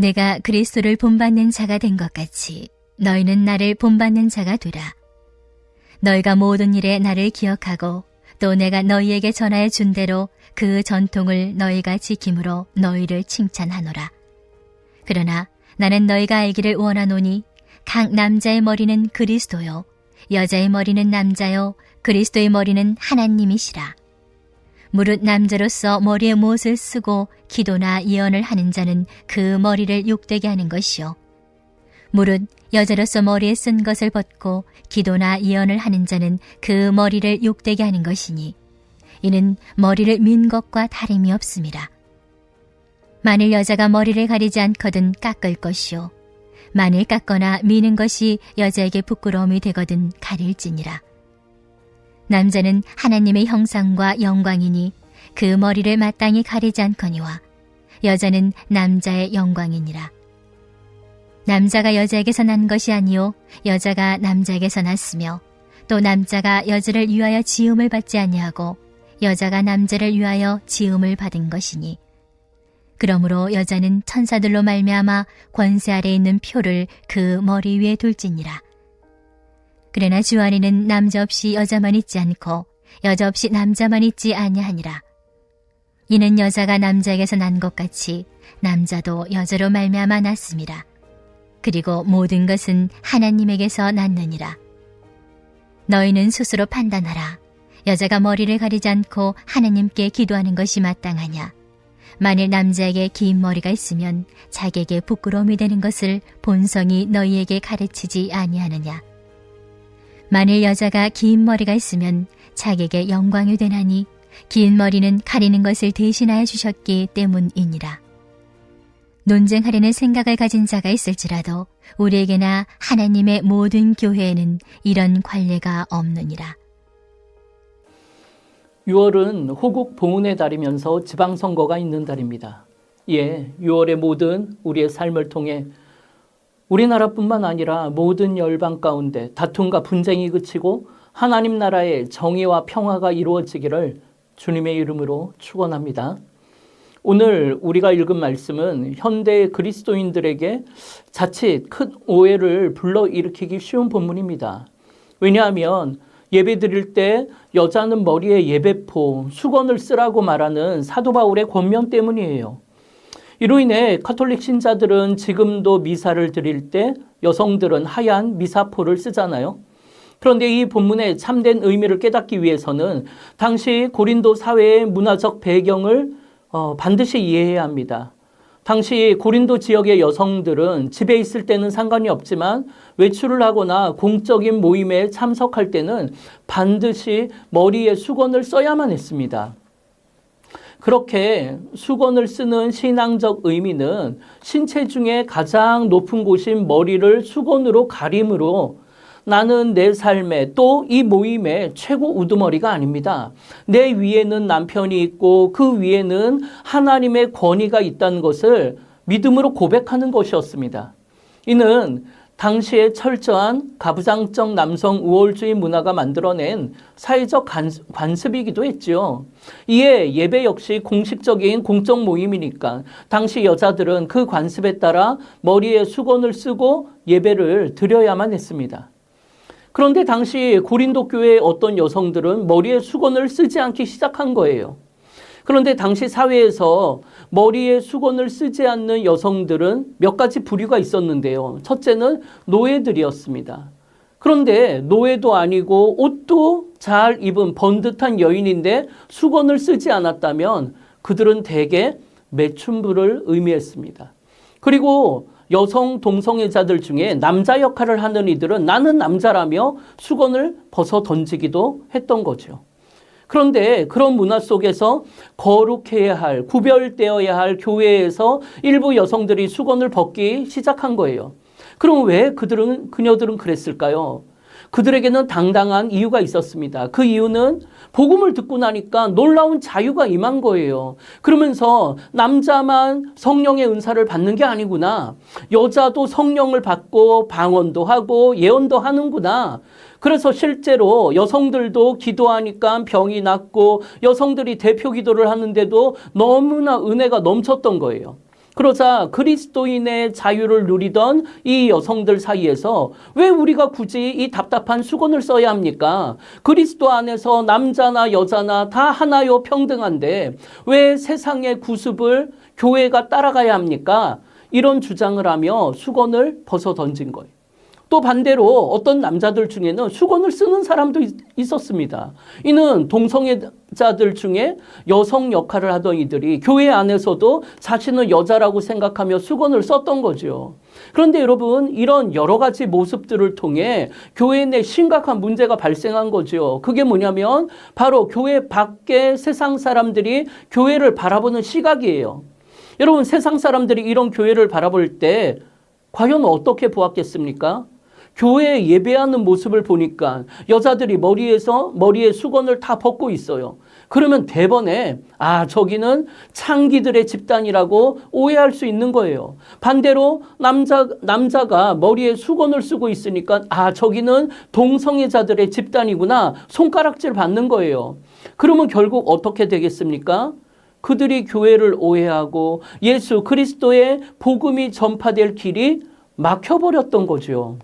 내가 그리스도를 본받는 자가 된 것 같이 너희는 나를 본받는 자가 되라. 너희가 모든 일에 나를 기억하고 또 내가 너희에게 전하여 준 대로 그 전통을 너희가 지킴으로 너희를 칭찬하노라. 그러나 나는 너희가 알기를 원하노니 각 남자의 머리는 그리스도요 여자의 머리는 남자요 그리스도의 머리는 하나님이시라. 무릇 남자로서 머리에 못을 쓰고 기도나 예언을 하는 자는 그 머리를 욕되게 하는 것이요 무릇 여자로서 머리에 쓴 것을 벗고 기도나 예언을 하는 자는 그 머리를 욕되게 하는 것이니 이는 머리를 민 것과 다름이 없음이라. 만일 여자가 머리를 가리지 않거든 깎을 것이요 만일 깎거나 미는 것이 여자에게 부끄러움이 되거든 가릴지니라. 남자는 하나님의 형상과 영광이니 그 머리를 마땅히 가리지 않거니와 여자는 남자의 영광이니라. 남자가 여자에게서 난 것이 아니요 여자가 남자에게서 났으며 또 남자가 여자를 위하여 지음을 받지 아니하고 여자가 남자를 위하여 지음을 받은 것이니 그러므로 여자는 천사들로 말미암아 권세 아래 있는 표를 그 머리 위에 둘지니라. 그러나 주 안에는 남자 없이 여자만 있지 않고 여자 없이 남자만 있지 아니하니라. 이는 여자가 남자에게서 난 것 같이 남자도 여자로 말미암아 났음이라. 그리고 모든 것은 하나님에게서 났느니라. 너희는 스스로 판단하라. 여자가 머리를 가리지 않고 하나님께 기도하는 것이 마땅하냐. 만일 남자에게 긴 머리가 있으면 자기에게 부끄러움이 되는 것을 본성이 너희에게 가르치지 아니하느냐. 만일 여자가 긴 머리가 있으면 자기에게 영광이 되나니 긴 머리는 가리는 것을 대신하여 주셨기 때문이니라. 논쟁하려는 생각을 가진 자가 있을지라도 우리에게나 하나님의 모든 교회에는 이런 관례가 없느니라. 6월은 호국 봉헌의 달이면서 지방선거가 있는 달입니다. 6월의 모든 우리의 삶을 통해 우리나라뿐만 아니라 모든 열방 가운데 다툼과 분쟁이 그치고 하나님 나라의 정의와 평화가 이루어지기를 주님의 이름으로 축원합니다. 오늘 우리가 읽은 말씀은 현대 그리스도인들에게 자칫 큰 오해를 불러일으키기 쉬운 본문입니다. 왜냐하면 예배 드릴 때 여자는 머리에 예배포, 수건을 쓰라고 말하는 사도 바울의 권면 때문이에요. 이로 인해 가톨릭 신자들은 지금도 미사를 드릴 때 여성들은 하얀 미사포를 쓰잖아요. 그런데 이 본문의 참된 의미를 깨닫기 위해서는 당시 고린도 사회의 문화적 배경을 반드시 이해해야 합니다. 당시 고린도 지역의 여성들은 집에 있을 때는 상관이 없지만 외출을 하거나 공적인 모임에 참석할 때는 반드시 머리에 수건을 써야만 했습니다. 그렇게 수건을 쓰는 신앙적 의미는 신체 중에 가장 높은 곳인 머리를 수건으로 가림으로 나는 내 삶에 또 이 모임의 최고 우두머리가 아닙니다. 내 위에는 남편이 있고 그 위에는 하나님의 권위가 있다는 것을 믿음으로 고백하는 것이었습니다. 이는 당시의 철저한 가부장적 남성 우월주의 문화가 만들어낸 사회적 관습이기도 했죠. 이에 예배 역시 공식적인 공적 모임이니까 당시 여자들은 그 관습에 따라 머리에 수건을 쓰고 예배를 드려야만 했습니다. 그런데 당시 고린도 교회의 어떤 여성들은 머리에 수건을 쓰지 않기 시작한 거예요. 그런데 당시 사회에서 머리에 수건을 쓰지 않는 여성들은 몇 가지 부류가 있었는데요. 첫째는 노예들이었습니다. 그런데 노예도 아니고 옷도 잘 입은 번듯한 여인인데 수건을 쓰지 않았다면 그들은 대개 매춘부를 의미했습니다. 그리고 여성 동성애자들 중에 남자 역할을 하는 이들은 나는 남자라며 수건을 벗어 던지기도 했던 거죠. 그런데 그런 문화 속에서 거룩해야 할, 구별되어야 할 교회에서 일부 여성들이 수건을 벗기 시작한 거예요. 그럼 왜 그녀들은 그랬을까요? 그들에게는 당당한 이유가 있었습니다. 그 이유는 복음을 듣고 나니까 놀라운 자유가 임한 거예요. 그러면서 남자만 성령의 은사를 받는 게 아니구나. 여자도 성령을 받고 방언도 하고 예언도 하는구나. 그래서 실제로 여성들도 기도하니까 병이 낫고 여성들이 대표 기도를 하는데도 너무나 은혜가 넘쳤던 거예요. 그러자 그리스도인의 자유를 누리던 이 여성들 사이에서 왜 우리가 굳이 이 답답한 수건을 써야 합니까? 그리스도 안에서 남자나 여자나 다 하나요, 평등한데 왜 세상의 구습을 교회가 따라가야 합니까? 이런 주장을 하며 수건을 벗어 던진 거예요. 또 반대로 어떤 남자들 중에는 수건을 쓰는 사람도 있었습니다. 이는 동성애자들 중에 여성 역할을 하던 이들이 교회 안에서도 자신은 여자라고 생각하며 수건을 썼던 거죠. 그런데 여러분, 이런 여러 가지 모습들을 통해 교회 내 심각한 문제가 발생한 거죠. 그게 뭐냐면 바로 교회 밖에 세상 사람들이 교회를 바라보는 시각이에요. 여러분, 세상 사람들이 이런 교회를 바라볼 때 과연 어떻게 보았겠습니까? 교회에 예배하는 모습을 보니까 여자들이 머리에 수건을 다 벗고 있어요. 그러면 대번에 저기는 창기들의 집단이라고 오해할 수 있는 거예요. 반대로 남자가 머리에 수건을 쓰고 있으니까 저기는 동성애자들의 집단이구나, 손가락질 받는 거예요. 그러면 결국 어떻게 되겠습니까? 그들이 교회를 오해하고 예수 그리스도의 복음이 전파될 길이 막혀버렸던 거죠.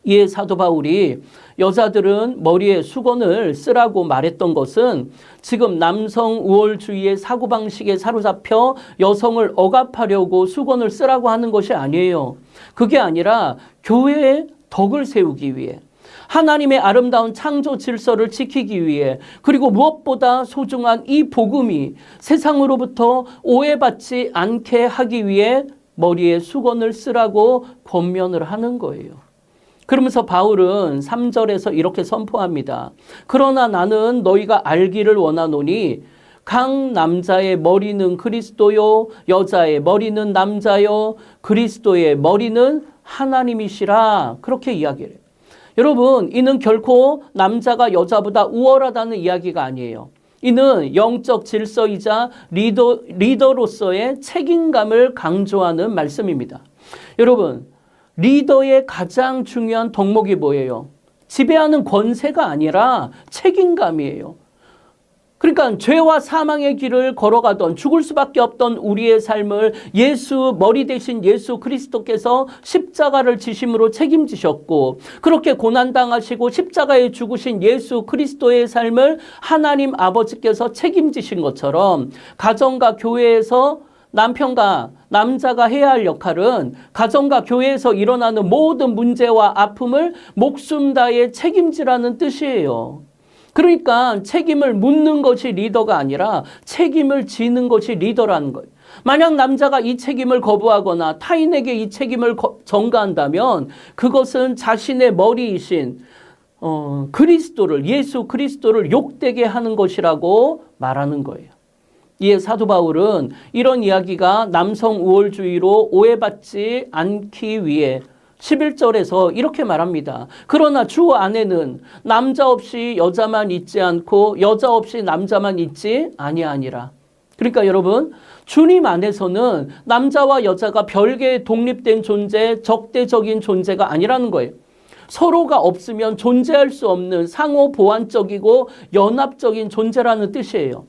이에 사도 바울이 여자들은 머리에 수건을 쓰라고 말했던 것은 지금 남성 우월주의의 사고방식에 사로잡혀 여성을 억압하려고 수건을 쓰라고 하는 것이 아니에요. 그게 아니라 교회의 덕을 세우기 위해, 하나님의 아름다운 창조 질서를 지키기 위해, 그리고 무엇보다 소중한 이 복음이 세상으로부터 오해받지 않게 하기 위해 머리에 수건을 쓰라고 권면을 하는 거예요. 그러면서 바울은 3절에서 이렇게 선포합니다. 그러나 나는 너희가 알기를 원하노니 각 남자의 머리는 그리스도요, 여자의 머리는 남자요, 그리스도의 머리는 하나님이시라. 그렇게 이야기를 해요. 여러분, 이는 결코 남자가 여자보다 우월하다는 이야기가 아니에요. 이는 영적 질서이자 리더로서의 책임감을 강조하는 말씀입니다. 여러분, 리더의 가장 중요한 덕목이 뭐예요? 지배하는 권세가 아니라 책임감이에요. 그러니까 죄와 사망의 길을 걸어가던, 죽을 수밖에 없던 우리의 삶을 머리 대신 예수 그리스도께서 십자가를 지심으로 책임지셨고, 그렇게 고난당하시고 십자가에 죽으신 예수 그리스도의 삶을 하나님 아버지께서 책임지신 것처럼 가정과 교회에서 남편과 남자가 해야 할 역할은 가정과 교회에서 일어나는 모든 문제와 아픔을 목숨 다해 책임지라는 뜻이에요. 그러니까 책임을 묻는 것이 리더가 아니라 책임을 지는 것이 리더라는 거예요. 만약 남자가 이 책임을 거부하거나 타인에게 이 책임을 전가한다면 그것은 자신의 머리이신 예수 그리스도를 욕되게 하는 것이라고 말하는 거예요. 이에 사도 바울은 이런 이야기가 남성 우월주의로 오해받지 않기 위해 11절에서 이렇게 말합니다. 그러나 주 안에는 남자 없이 여자만 있지 않고 여자 없이 남자만 있지 아니하니라. 그러니까 여러분, 주님 안에서는 남자와 여자가 별개의 독립된 존재, 적대적인 존재가 아니라는 거예요. 서로가 없으면 존재할 수 없는 상호 보완적이고 연합적인 존재라는 뜻이에요.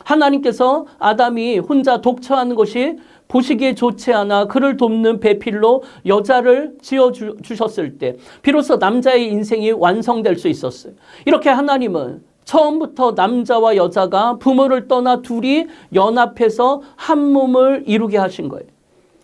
하나님께서 아담이 혼자 독처하는 것이 보시기에 좋지 않아 그를 돕는 배필로 여자를 지어주셨을 때 비로소 남자의 인생이 완성될 수 있었어요. 이렇게 하나님은 처음부터 남자와 여자가 부모를 떠나 둘이 연합해서 한 몸을 이루게 하신 거예요.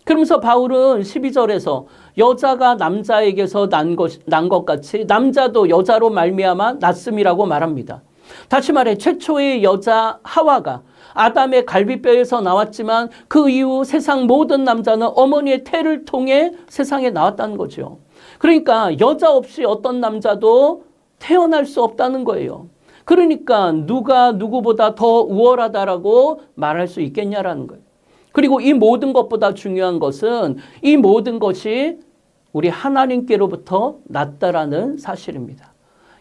그러면서 바울은 12절에서 여자가 남자에게서 난 것 같이 남자도 여자로 말미암아 났음이라고 말합니다. 다시 말해 최초의 여자 하와가 아담의 갈비뼈에서 나왔지만 그 이후 세상 모든 남자는 어머니의 태를 통해 세상에 나왔다는 거죠. 그러니까 여자 없이 어떤 남자도 태어날 수 없다는 거예요. 그러니까 누가 누구보다 더 우월하다라고 말할 수 있겠냐라는 거예요. 그리고 이 모든 것보다 중요한 것은 이 모든 것이 우리 하나님께로부터 났다라는 사실입니다.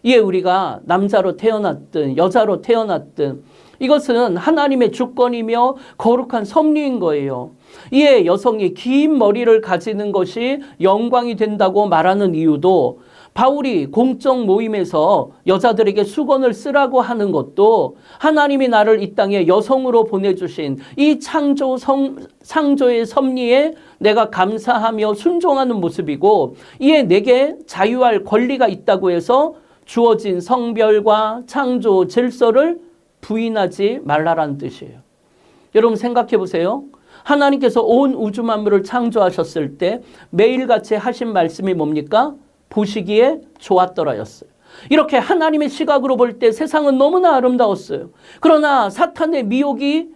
이에 우리가 남자로 태어났든 여자로 태어났든 이것은 하나님의 주권이며 거룩한 섭리인 거예요. 이에 여성이 긴 머리를 가지는 것이 영광이 된다고 말하는 이유도 바울이 공적 모임에서 여자들에게 수건을 쓰라고 하는 것도 하나님이 나를 이 땅에 여성으로 보내주신 이 창조의 섭리에 내가 감사하며 순종하는 모습이고, 이에 내게 자유할 권리가 있다고 해서 주어진 성별과 창조 질서를 부인하지 말라라는 뜻이에요. 여러분 생각해 보세요. 하나님께서 온 우주 만물을 창조하셨을 때 매일같이 하신 말씀이 뭡니까? 보시기에 좋았더라였어요. 이렇게 하나님의 시각으로 볼 때 세상은 너무나 아름다웠어요. 그러나 사탄의 미혹이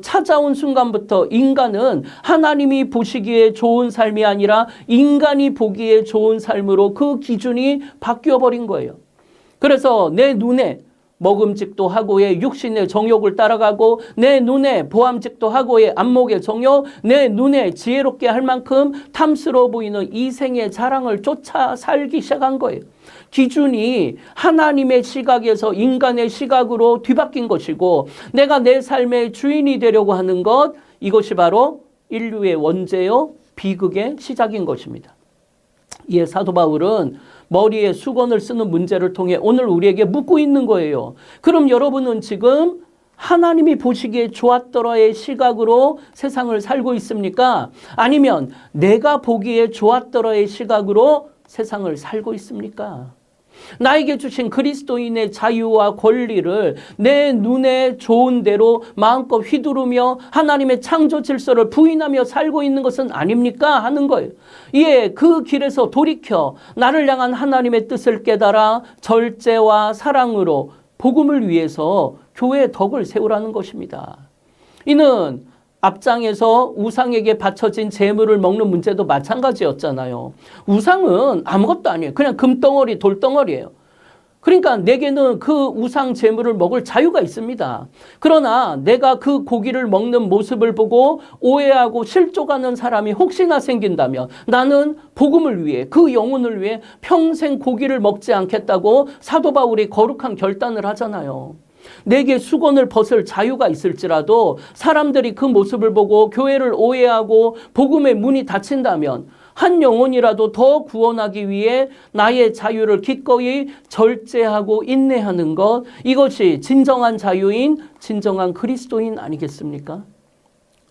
찾아온 순간부터 인간은 하나님이 보시기에 좋은 삶이 아니라 인간이 보기에 좋은 삶으로 그 기준이 바뀌어버린 거예요. 그래서 내 눈에 먹음직도 하고의 육신의 정욕을 따라가고, 내 눈에 보암직도 하고의 안목의 정욕, 내 눈에 지혜롭게 할 만큼 탐스러워 보이는 이생의 자랑을 쫓아 살기 시작한 거예요. 기준이 하나님의 시각에서 인간의 시각으로 뒤바뀐 것이고, 내가 내 삶의 주인이 되려고 하는 것, 이것이 바로 인류의 원죄요 비극의 시작인 것입니다. 이에 사도 바울은 머리에 수건을 쓰는 문제를 통해 오늘 우리에게 묻고 있는 거예요. 그럼 여러분은 지금 하나님이 보시기에 좋았더라의 시각으로 세상을 살고 있습니까? 아니면 내가 보기에 좋았더라의 시각으로 세상을 살고 있습니까? 나에게 주신 그리스도인의 자유와 권리를 내 눈에 좋은 대로 마음껏 휘두르며 하나님의 창조 질서를 부인하며 살고 있는 것은 아닙니까? 하는 거예요. 이에 그 길에서 돌이켜 나를 향한 하나님의 뜻을 깨달아 절제와 사랑으로 복음을 위해서 교회의 덕을 세우라는 것입니다. 이는 앞장에서 우상에게 바쳐진 재물을 먹는 문제도 마찬가지였잖아요. 우상은 아무것도 아니에요. 그냥 금덩어리, 돌덩어리예요. 그러니까 내게는 그 우상 재물을 먹을 자유가 있습니다. 그러나 내가 그 고기를 먹는 모습을 보고 오해하고 실족하는 사람이 혹시나 생긴다면 나는 복음을 위해, 그 영혼을 위해 평생 고기를 먹지 않겠다고 사도 바울이 거룩한 결단을 하잖아요. 내게 수건을 벗을 자유가 있을지라도 사람들이 그 모습을 보고 교회를 오해하고 복음의 문이 닫힌다면 한 영혼이라도 더 구원하기 위해 나의 자유를 기꺼이 절제하고 인내하는 것, 이것이 진정한 자유인, 진정한 그리스도인 아니겠습니까?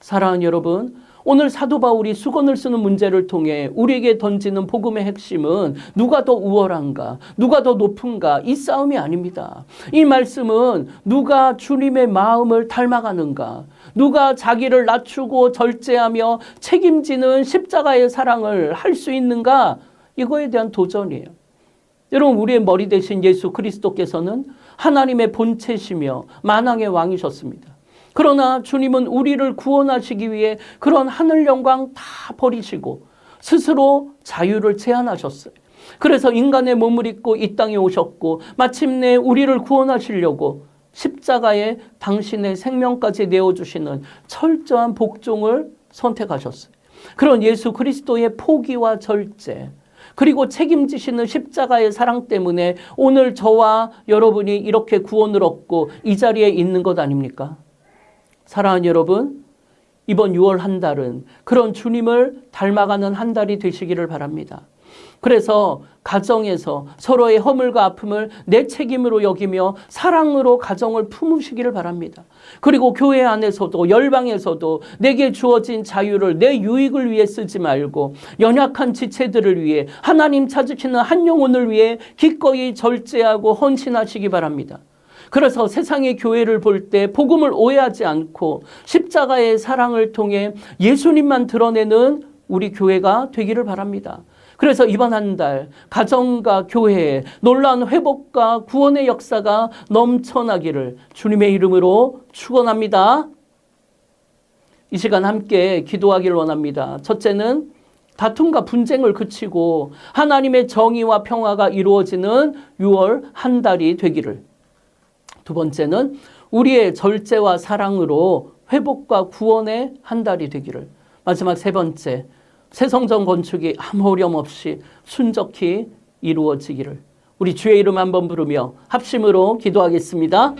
사랑하는 여러분, 오늘 사도 바울이 수건을 쓰는 문제를 통해 우리에게 던지는 복음의 핵심은 누가 더 우월한가, 누가 더 높은가, 이 싸움이 아닙니다. 이 말씀은 누가 주님의 마음을 닮아가는가, 누가 자기를 낮추고 절제하며 책임지는 십자가의 사랑을 할 수 있는가, 이거에 대한 도전이에요. 여러분, 우리의 머리 대신 예수 그리스도께서는 하나님의 본체시며 만왕의 왕이셨습니다. 그러나 주님은 우리를 구원하시기 위해 그런 하늘 영광 다 버리시고 스스로 자유를 제한하셨어요. 그래서 인간의 몸을 입고 이 땅에 오셨고 마침내 우리를 구원하시려고 십자가에 당신의 생명까지 내어주시는 철저한 복종을 선택하셨어요. 그런 예수 그리스도의 포기와 절제, 그리고 책임지시는 십자가의 사랑 때문에 오늘 저와 여러분이 이렇게 구원을 얻고 이 자리에 있는 것 아닙니까? 사랑하는 여러분, 이번 6월 한 달은 그런 주님을 닮아가는 한 달이 되시기를 바랍니다. 그래서 가정에서 서로의 허물과 아픔을 내 책임으로 여기며 사랑으로 가정을 품으시기를 바랍니다. 그리고 교회 안에서도 열방에서도 내게 주어진 자유를 내 유익을 위해 쓰지 말고 연약한 지체들을 위해, 하나님 찾으시는 한 영혼을 위해 기꺼이 절제하고 헌신하시기 바랍니다. 그래서 세상의 교회를 볼 때 복음을 오해하지 않고 십자가의 사랑을 통해 예수님만 드러내는 우리 교회가 되기를 바랍니다. 그래서 이번 한 달 가정과 교회에 놀라운 회복과 구원의 역사가 넘쳐나기를 주님의 이름으로 축원합니다. 이 시간 함께 기도하기를 원합니다. 첫째는 다툼과 분쟁을 그치고 하나님의 정의와 평화가 이루어지는 6월 한 달이 되기를. 두 번째는 우리의 절제와 사랑으로 회복과 구원의 한 달이 되기를. 마지막 세 번째, 새 성전 건축이 아무 어려움 없이 순적히 이루어지기를. 우리 주의 이름 한번 부르며 합심으로 기도하겠습니다.